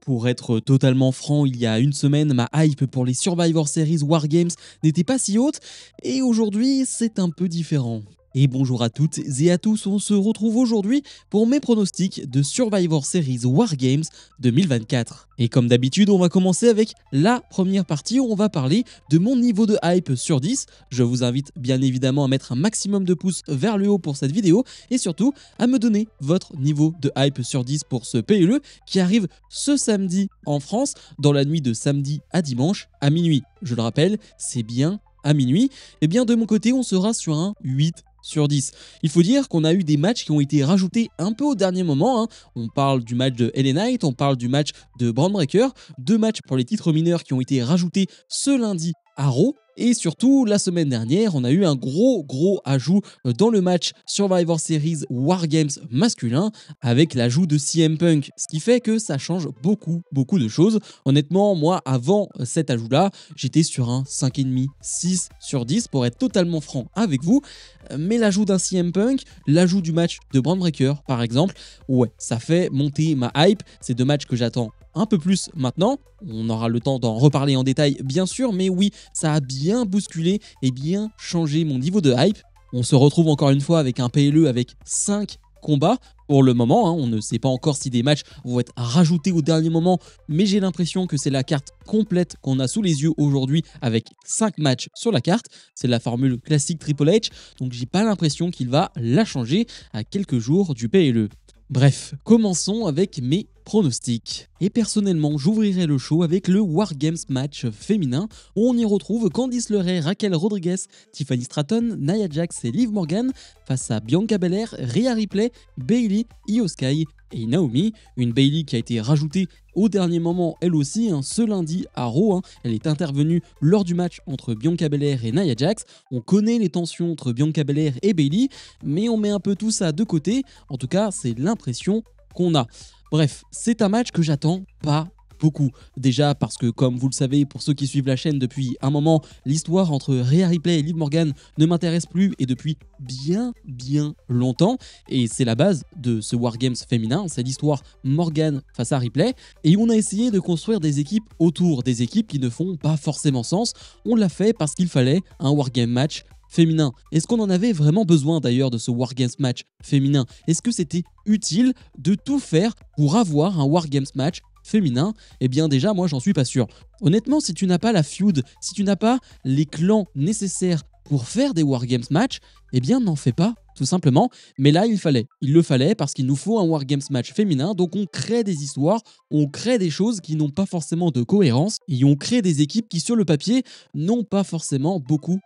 Pour être totalement franc, il y a une semaine, ma hype pour les Survivor Series Wargames n'était pas si haute, et aujourd'hui, c'est un peu différent. Et bonjour à toutes et à tous, on se retrouve aujourd'hui pour mes pronostics de Survivor Series Wargames 2024. Et comme d'habitude, on va commencer avec la première partie où on va parler de mon niveau de hype sur 10. Je vous invite bien évidemment à mettre un maximum de pouces vers le haut pour cette vidéo et surtout à me donner votre niveau de hype sur 10 pour ce PLE qui arrive ce samedi en France, dans la nuit de samedi à dimanche à minuit. Je le rappelle, c'est bien à minuit. Et bien de mon côté, on sera sur un 8 sur 10. Il faut dire qu'on a eu des matchs qui ont été rajoutés un peu au dernier moment. On parle du match de LA Knight, on parle du match de Braun Breaker, deux matchs pour les titres mineurs qui ont été rajoutés ce lundi à Raw. Et surtout, la semaine dernière, on a eu un gros ajout dans le match Survivor Series Wargames masculin avec l'ajout de CM Punk, ce qui fait que ça change beaucoup de choses. Honnêtement, moi, avant cet ajout-là, j'étais sur un 5,5, 6 sur 10 pour être totalement franc avec vous. Mais l'ajout d'un CM Punk, l'ajout du match de Braun Breaker, par exemple, ouais, ça fait monter ma hype. C'est deux matchs que j'attends un peu plus maintenant. On aura le temps d'en reparler en détail bien sûr, mais oui, ça a bien bousculé et bien changé mon niveau de hype. On se retrouve encore une fois avec un PLE avec 5 combats pour le moment. On ne sait pas encore si des matchs vont être rajoutés au dernier moment, mais j'ai l'impression que c'est la carte complète qu'on a sous les yeux aujourd'hui avec 5 matchs sur la carte. C'est la formule classique Triple H, donc j'ai pas l'impression qu'il va la changer à quelques jours du PLE. Bref, commençons avec mes pronostics. Et personnellement, j'ouvrirai le show avec le Wargames match féminin où on y retrouve Candice LeRae, Raquel Rodriguez, Tiffany Stratton, Nia Jax et Liv Morgan face à Bianca Belair, Rhea Ripley, Bayley, Io Sky et Naomi. Une Bayley qui a été rajoutée au dernier moment elle aussi, ce lundi à Raw. Elle est intervenue lors du match entre Bianca Belair et Nia Jax. On connaît les tensions entre Bianca Belair et Bayley, mais on met un peu tout ça de côté. En tout cas, c'est l'impression qu'on a. Bref, c'est un match que j'attends pas beaucoup. Déjà parce que, comme vous le savez, pour ceux qui suivent la chaîne depuis un moment, l'histoire entre Rhea Ripley et Liv Morgan ne m'intéresse plus et depuis bien longtemps. Et c'est la base de ce Wargames féminin, c'est l'histoire Morgan face à Ripley. Et on a essayé de construire des équipes autour, des équipes qui ne font pas forcément sens. On l'a fait parce qu'il fallait un Wargame match féminin. Est-ce qu'on en avait vraiment besoin d'ailleurs de ce Wargames match féminin? Est-ce que c'était utile de tout faire pour avoir un Wargames match féminin? Eh bien déjà, moi j'en suis pas sûr. Honnêtement, si tu n'as pas la feud, si tu n'as pas les clans nécessaires pour faire des Wargames match, eh bien n'en fais pas, tout simplement. Mais là, il le fallait parce qu'il nous faut un Wargames match féminin, donc on crée des histoires, on crée des choses qui n'ont pas forcément de cohérence, et on crée des équipes qui, sur le papier, n'ont pas forcément beaucoup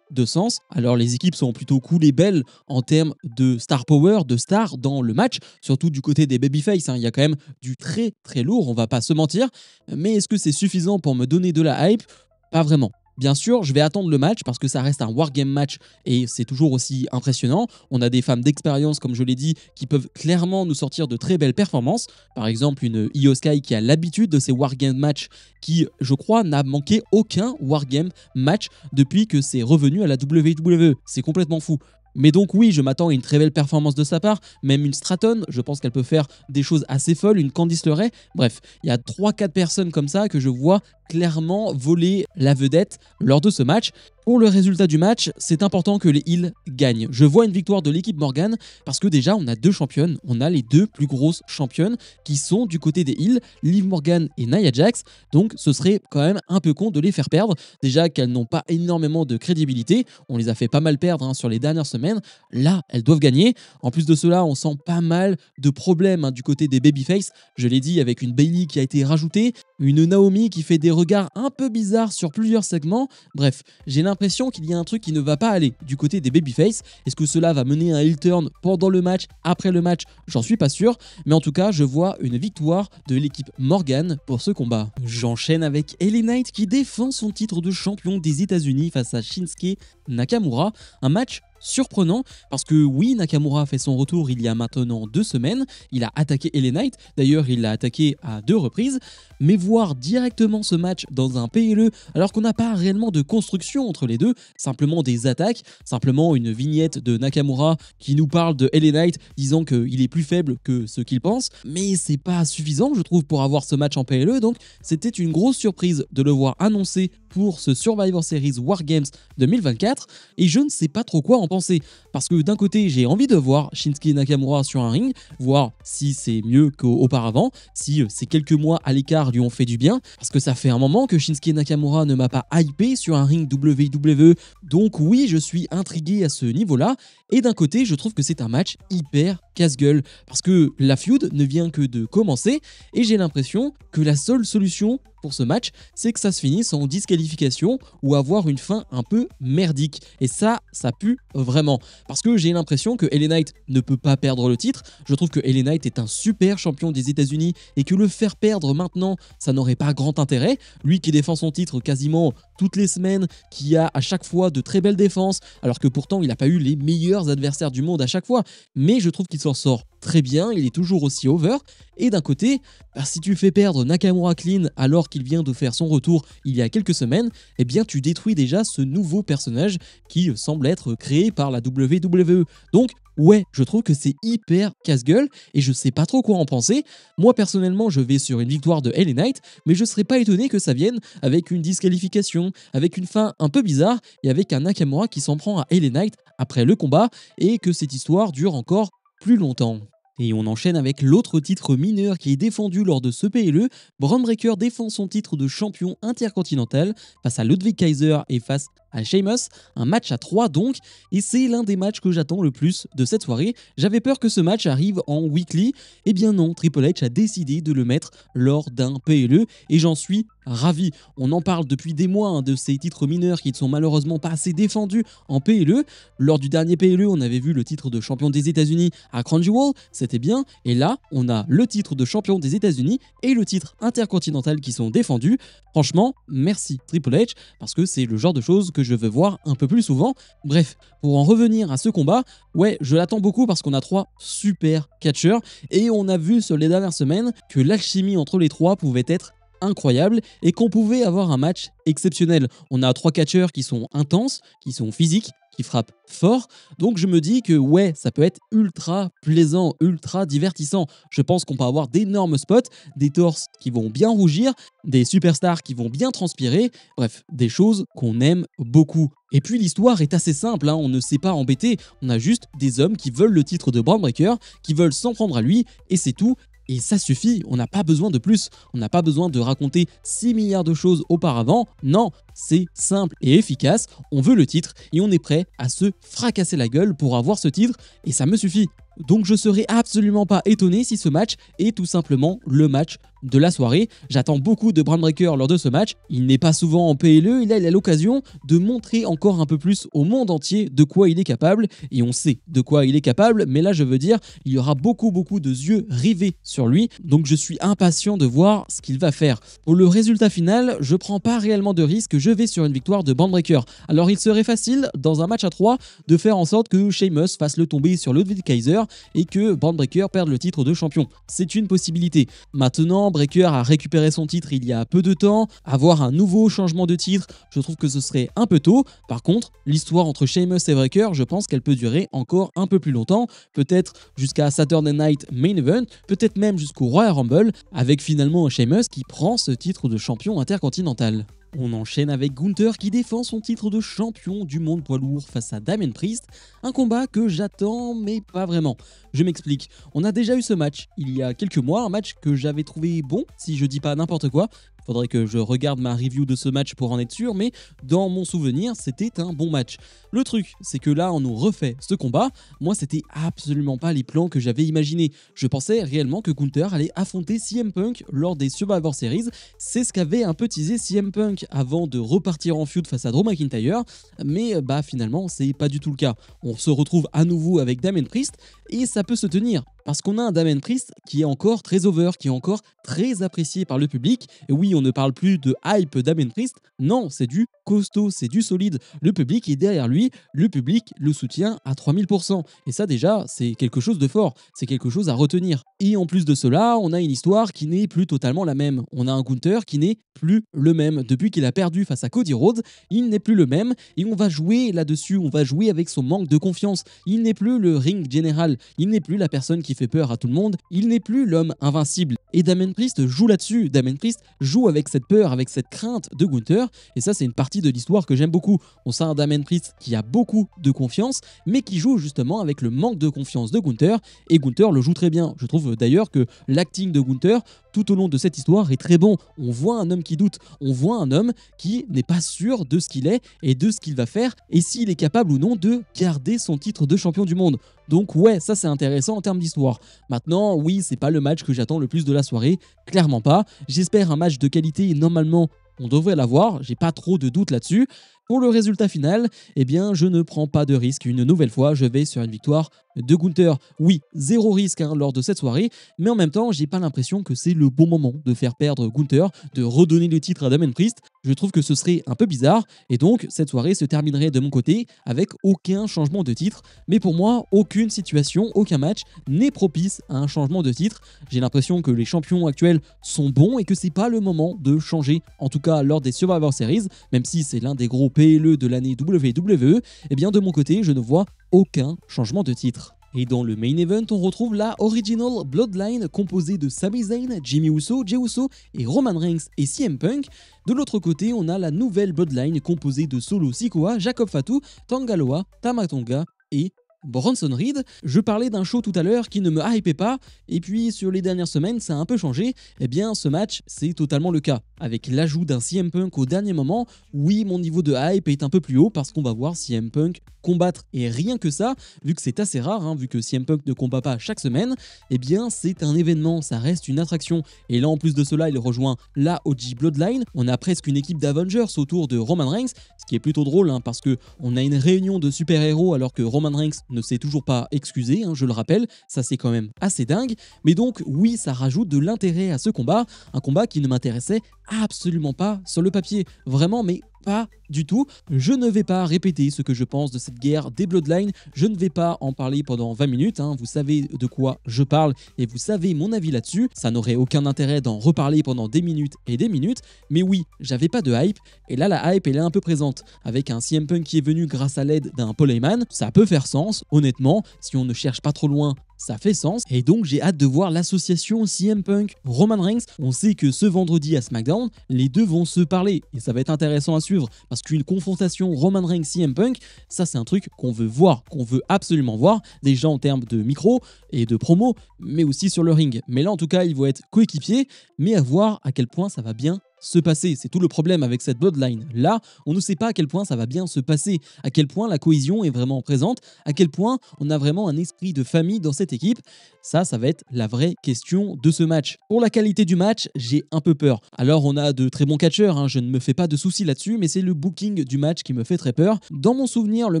de sens. Alors les équipes sont plutôt cool et belles en termes de star power, de stars dans le match, surtout du côté des babyface, il y a quand même du très lourd, on va pas se mentir, mais est-ce que c'est suffisant pour me donner de la hype? Pas vraiment. Bien sûr, je vais attendre le match parce que ça reste un wargame match et c'est toujours aussi impressionnant. On a des femmes d'expérience, comme je l'ai dit, qui peuvent clairement nous sortir de très belles performances. Par exemple, une Io Sky qui a l'habitude de ces wargame matchs qui, je crois, n'a manqué aucun wargame match depuis que c'est revenu à la WWE. C'est complètement fou. Mais donc oui, je m'attends à une très belle performance de sa part, même une Stratton, je pense qu'elle peut faire des choses assez folles, une Candice LeRae. Bref, il y a 3-4 personnes comme ça que je vois clairement voler la vedette lors de ce match. Pour le résultat du match, c'est important que les heels gagnent. Je vois une victoire de l'équipe Morgan parce que déjà on a deux championnes, on a les deux plus grosses championnes qui sont du côté des heels, Liv Morgan et Nia Jax, donc ce serait quand même un peu con de les faire perdre. Déjà qu'elles n'ont pas énormément de crédibilité, on les a fait pas mal perdre sur les dernières semaines, là elles doivent gagner. En plus de cela, on sent pas mal de problèmes du côté des babyface, je l'ai dit, avec une Bayley qui a été rajoutée, une Naomi qui fait des regards un peu bizarres sur plusieurs segments. Bref, j'ai l'impression qu'il y a un truc qui ne va pas aller du côté des babyface. Est-ce que cela va mener à un heel turn pendant le match, après le match? J'en suis pas sûr, mais en tout cas, je vois une victoire de l'équipe Morgan pour ce combat. J'enchaîne avec LA Knight qui défend son titre de champion des États-Unis face à Shinsuke Nakamura. Un match surprenant parce que oui, Nakamura a fait son retour il y a maintenant 2 semaines, il a attaqué LA Knight, d'ailleurs il l'a attaqué à 2 reprises, mais voir directement ce match dans un PLE alors qu'on n'a pas réellement de construction entre les deux, simplement des attaques, simplement une vignette de Nakamura qui nous parle de LA Knight disant qu'il est plus faible que ce qu'il pense, mais c'est pas suffisant je trouve pour avoir ce match en PLE, donc c'était une grosse surprise de le voir annoncé pour ce Survivor Series War Games 2024 et je ne sais pas trop quoi en penser parce que d'un côté j'ai envie de voir Shinsuke Nakamura sur un ring, voir si c'est mieux qu'auparavant, si ces quelques mois à l'écart lui ont fait du bien, parce que ça fait un moment que Shinsuke Nakamura ne m'a pas hypé sur un ring WWE, donc oui je suis intrigué à ce niveau-là, et d'un côté je trouve que c'est un match hyper casse-gueule, parce que la feud ne vient que de commencer, et j'ai l'impression que la seule solution pour ce match, c'est que ça se finisse en disqualification ou avoir une fin un peu merdique. Et ça pue vraiment. Parce que j'ai l'impression que LA Knight ne peut pas perdre le titre. Je trouve que LA Knight est un super champion des États-Unis et que le faire perdre maintenant, ça n'aurait pas grand intérêt. Lui qui défend son titre quasiment toutes les semaines, qui a à chaque fois de très belles défenses, alors que pourtant il n'a pas eu les meilleurs adversaires du monde à chaque fois. Mais je trouve qu'il s'en sort très bien, il est toujours aussi over. Et d'un côté, si tu fais perdre Nakamura clean alors qu'il vient de faire son retour il y a quelques semaines, eh bien tu détruis déjà ce nouveau personnage qui semble être créé par la WWE. Donc ouais, je trouve que c'est hyper casse-gueule et je sais pas trop quoi en penser. Moi personnellement, je vais sur une victoire de LA Knight, mais je serais pas étonné que ça vienne avec une disqualification, avec une fin un peu bizarre et avec un Nakamura qui s'en prend à LA Knight après le combat et que cette histoire dure encore plus longtemps. Et on enchaîne avec l'autre titre mineur qui est défendu lors de ce PLE. Bron Breakker défend son titre de champion intercontinental face à Ludwig Kaiser et face à Sheamus, un match à 3 donc, et c'est l'un des matchs que j'attends le plus de cette soirée. J'avais peur que ce match arrive en weekly, et bien non, Triple H a décidé de le mettre lors d'un PLE, et j'en suis ravi. On en parle depuis des mois de ces titres mineurs qui ne sont malheureusement pas assez défendus en PLE. Lors du dernier PLE, on avait vu le titre de champion des États-Unis à Crunchyroll, c'était bien, et là, on a le titre de champion des États-Unis et le titre intercontinental qui sont défendus. Franchement, merci Triple H, parce que c'est le genre de choses que je veux voir un peu plus souvent. Bref, pour en revenir à ce combat, ouais, je l'attends beaucoup parce qu'on a 3 super catcheurs et on a vu sur les dernières semaines que l'alchimie entre les 3 pouvait être incroyable et qu'on pouvait avoir un match exceptionnel. On a 3 catcheurs qui sont intenses, qui sont physiques, qui frappe fort, donc je me dis que ouais, ça peut être ultra plaisant, ultra divertissant. Je pense qu'on peut avoir d'énormes spots, des torses qui vont bien rougir, des superstars qui vont bien transpirer, bref, des choses qu'on aime beaucoup. Et puis l'histoire est assez simple, on ne s'est pas embêté, on a juste des hommes qui veulent le titre de Bron Breakker, qui veulent s'en prendre à lui, et c'est tout. Et ça suffit, on n'a pas besoin de plus, on n'a pas besoin de raconter 6 milliards de choses auparavant, non, c'est simple et efficace, on veut le titre et on est prêt à se fracasser la gueule pour avoir ce titre et ça me suffit. Donc je serais absolument pas étonné si ce match est tout simplement le match de la soirée. J'attends beaucoup de Bron Breakker lors de ce match. Il n'est pas souvent en PLE et là il a l'occasion de montrer encore un peu plus au monde entier de quoi il est capable. Et on sait de quoi il est capable, mais là je veux dire, il y aura beaucoup de yeux rivés sur lui. Donc je suis impatient de voir ce qu'il va faire. Pour le résultat final, je prends pas réellement de risque, je vais sur une victoire de Bron Breakker. Alors il serait facile, dans un match à 3, de faire en sorte que Sheamus fasse le tomber sur Ludwig Kaiser et que Bron Breakker perde le titre de champion. C'est une possibilité. Maintenant, Breakker a récupéré son titre il y a peu de temps. Avoir un nouveau changement de titre, je trouve que ce serait un peu tôt. Par contre, l'histoire entre Sheamus et Breakker, je pense qu'elle peut durer encore un peu plus longtemps. Peut-être jusqu'à Saturday Night Main Event, peut-être même jusqu'au Royal Rumble, avec finalement Sheamus qui prend ce titre de champion intercontinental. On enchaîne avec Gunther qui défend son titre de champion du monde poids lourd face à Damien Priest, un combat que j'attends mais pas vraiment. Je m'explique, on a déjà eu ce match il y a quelques mois, un match que j'avais trouvé bon, si je dis pas n'importe quoi. Faudrait que je regarde ma review de ce match pour en être sûr, mais dans mon souvenir, c'était un bon match. Le truc, c'est que là, on nous refait ce combat. Moi, c'était absolument pas les plans que j'avais imaginés. Je pensais réellement que Gunther allait affronter CM Punk lors des Survivor Series. C'est ce qu'avait un peu teasé CM Punk avant de repartir en feud face à Drew McIntyre. Mais finalement, c'est pas du tout le cas. On se retrouve à nouveau avec Damien Priest et ça peut se tenir. Parce qu'on a un Damien Priest qui est encore très over, qui est encore très apprécié par le public. Et oui, on ne parle plus de hype Damien Priest, non, c'est du costaud, c'est du solide. Le public est derrière lui, le public le soutient à 3000%. Et ça déjà, c'est quelque chose de fort, c'est quelque chose à retenir. Et en plus de cela, on a une histoire qui n'est plus totalement la même. On a un Gunther qui n'est plus le même. Depuis qu'il a perdu face à Cody Rhodes, il n'est plus le même. Et on va jouer là-dessus, on va jouer avec son manque de confiance. Il n'est plus le ring général, il n'est plus la personne qui fait peur à tout le monde, il n'est plus l'homme invincible. Et Damien Priest joue là-dessus, Damien Priest joue avec cette peur, avec cette crainte de Gunther. Et ça, c'est une partie de l'histoire que j'aime beaucoup. On sait un Damien Priest qui a beaucoup de confiance, mais qui joue justement avec le manque de confiance de Gunther. Et Gunther le joue très bien. Je trouve d'ailleurs que l'acting de Gunther tout au long de cette histoire est très bon. On voit un homme qui doute, on voit un homme qui n'est pas sûr de ce qu'il est et de ce qu'il va faire et s'il est capable ou non de garder son titre de champion du monde. Donc ouais, ça c'est intéressant en termes d'histoire. Maintenant, oui, c'est pas le match que j'attends le plus de la soirée, clairement pas. J'espère un match de qualité et normalement on devrait l'avoir, j'ai pas trop de doutes là-dessus. Pour le résultat final, eh bien, je ne prends pas de risque. Une nouvelle fois, je vais sur une victoire de Gunther. Oui, zéro risque lors de cette soirée, mais en même temps, j'ai pas l'impression que c'est le bon moment de faire perdre Gunther, de redonner le titre à Damien Priest. Je trouve que ce serait un peu bizarre, et donc cette soirée se terminerait de mon côté avec aucun changement de titre. Mais pour moi, aucune situation, aucun match n'est propice à un changement de titre. J'ai l'impression que les champions actuels sont bons et que c'est pas le moment de changer, en tout cas lors des Survivor Series, même si c'est l'un des gros PLE de l'année WWE, eh bien de mon côté, je ne vois aucun changement de titre. Et dans le main event, on retrouve la Original Bloodline composée de Sami Zayn, Jimmy Uso, Jey Uso et Roman Reigns et CM Punk. De l'autre côté, on a la nouvelle Bloodline composée de Solo Sikoa, Jacob Fatu, Tanga Loa, Tama Tonga et Bronson Reed. Je parlais d'un show tout à l'heure qui ne me hypait pas, et puis sur les dernières semaines, ça a un peu changé. Eh bien, ce match, c'est totalement le cas. Avec l'ajout d'un CM Punk au dernier moment, oui, mon niveau de hype est un peu plus haut parce qu'on va voir CM Punk combattre. Et rien que ça, vu que c'est assez rare, vu que CM Punk ne combat pas chaque semaine, eh bien, c'est un événement, ça reste une attraction. Et là, en plus de cela, il rejoint la OG Bloodline. On a presque une équipe d'Avengers autour de Roman Reigns, ce qui est plutôt drôle parce que on a une réunion de super-héros alors que Roman Reigns ne s'est toujours pas excusé, je le rappelle, ça c'est quand même assez dingue. Mais donc oui, ça rajoute de l'intérêt à ce combat, un combat qui ne m'intéressait absolument pas sur le papier, vraiment, mais pas du tout. Je ne vais pas répéter ce que je pense de cette guerre des Bloodlines, je ne vais pas en parler pendant 20 minutes, vous savez de quoi je parle et vous savez mon avis là-dessus, ça n'aurait aucun intérêt d'en reparler pendant des minutes et des minutes, mais oui, j'avais pas de hype, et là la hype elle est un peu présente, avec un CM Punk qui est venu grâce à l'aide d'un Paul Heyman, ça peut faire sens, honnêtement, si on ne cherche pas trop loin, ça fait sens, et donc j'ai hâte de voir l'association CM Punk Roman Reigns. On sait que ce vendredi à SmackDown, les deux vont se parler et ça va être intéressant à suivre parce qu'une confrontation Roman Reigns CM Punk, ça c'est un truc qu'on veut voir, qu'on veut absolument voir, déjà en termes de micro et de promo, mais aussi sur le ring. Mais là en tout cas, ils vont être coéquipiers, mais à voir à quel point ça va bien se passer. C'est tout le problème avec cette Bloodline. Là, on ne sait pas à quel point ça va bien se passer, à quel point la cohésion est vraiment présente, à quel point on a vraiment un esprit de famille dans cette équipe. Ça va être la vraie question de ce match. Pour la qualité du match, j'ai un peu peur. Alors, on a de très bons catcheurs, je ne me fais pas de soucis là-dessus, mais c'est le booking du match qui me fait très peur. Dans mon souvenir, le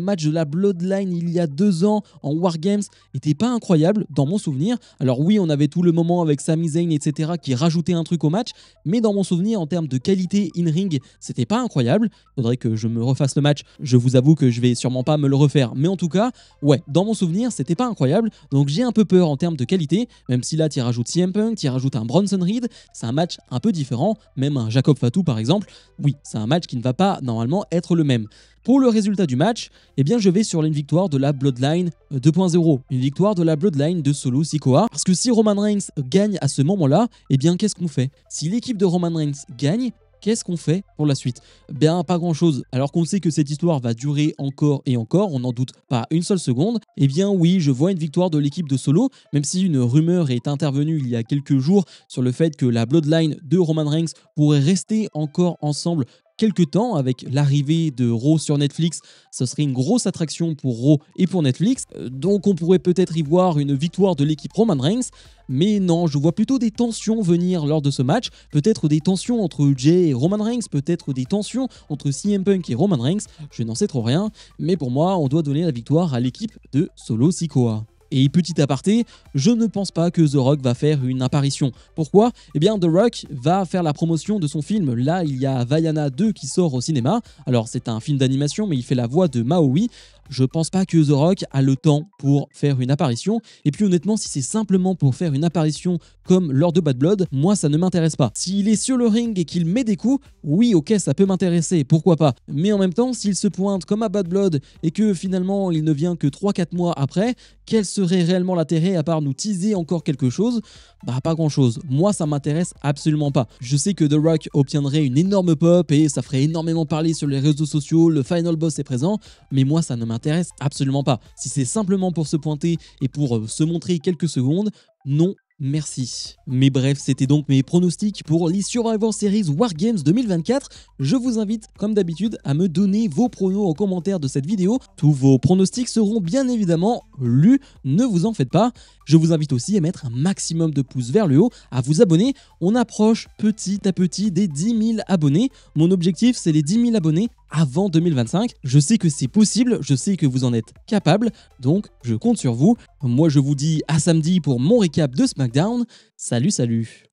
match de la Bloodline il y a 2 ans en War Games n'était pas incroyable, dans mon souvenir. Alors oui, on avait tout le moment avec Sami Zayn, etc. qui rajoutait un truc au match, mais dans mon souvenir, en termes de qualité in-ring, c'était pas incroyable. Faudrait que je me refasse le match. Je vous avoue que je vais sûrement pas me le refaire. Mais en tout cas, ouais, dans mon souvenir, c'était pas incroyable. Donc j'ai un peu peur en termes de qualité. Même si là, tu rajoutes CM Punk, tu rajoutes un Bronson Reed, c'est un match un peu différent. Même un Jacob Fatu, par exemple. Oui, c'est un match qui ne va pas normalement être le même. Pour le résultat du match, eh bien je vais sur une victoire de la Bloodline 2.0, une victoire de la Bloodline de Solo Sikoa, parce que si Roman Reigns gagne à ce moment-là, eh bien qu'est-ce qu'on fait? Si l'équipe de Roman Reigns gagne, qu'est-ce qu'on fait pour la suite? Bien, pas grand-chose. Alors qu'on sait que cette histoire va durer encore et encore, on n'en doute pas une seule seconde, eh bien oui, je vois une victoire de l'équipe de Solo, même si une rumeur est intervenue il y a quelques jours sur le fait que la Bloodline de Roman Reigns pourrait rester encore ensemble quelque temps avec l'arrivée de Raw sur Netflix. Ce serait une grosse attraction pour Raw et pour Netflix, donc on pourrait peut-être y voir une victoire de l'équipe Roman Reigns, mais non, je vois plutôt des tensions venir lors de ce match, peut-être des tensions entre Jey et Roman Reigns, peut-être des tensions entre CM Punk et Roman Reigns, je n'en sais trop rien, mais pour moi on doit donner la victoire à l'équipe de Solo Sikoa. Et petit aparté, je ne pense pas que The Rock va faire une apparition. Pourquoi? Eh bien, The Rock va faire la promotion de son film. Là, il y a Vaiana 2 qui sort au cinéma. Alors, c'est un film d'animation, mais il fait la voix de Maui. Je pense pas que The Rock a le temps pour faire une apparition. Et puis honnêtement, si c'est simplement pour faire une apparition comme lors de Bad Blood, moi ça ne m'intéresse pas. S'il est sur le ring et qu'il met des coups, oui ok ça peut m'intéresser, pourquoi pas. Mais en même temps, s'il se pointe comme à Bad Blood et que finalement il ne vient que 3-4 mois après, quel serait réellement l'intérêt à part nous teaser encore quelque chose? Bah pas grand chose. Moi ça m'intéresse absolument pas. Je sais que The Rock obtiendrait une énorme pop et ça ferait énormément parler sur les réseaux sociaux, le Final Boss est présent, mais moi ça ne m'intéresse absolument pas. Si c'est simplement pour se pointer et pour se montrer quelques secondes, non merci. Mais bref, c'était donc mes pronostics pour les Survivor Series Wargames 2024. Je vous invite, comme d'habitude, à me donner vos pronos en commentaire de cette vidéo. Tous vos pronostics seront bien évidemment lus, ne vous en faites pas. Je vous invite aussi à mettre un maximum de pouces vers le haut, à vous abonner. On approche petit à petit des 10 000 abonnés. Mon objectif, c'est les 10 000 abonnés avant 2025. Je sais que c'est possible, je sais que vous en êtes capable, donc je compte sur vous. Moi, je vous dis à samedi pour mon récap de SmackDown. Salut, salut!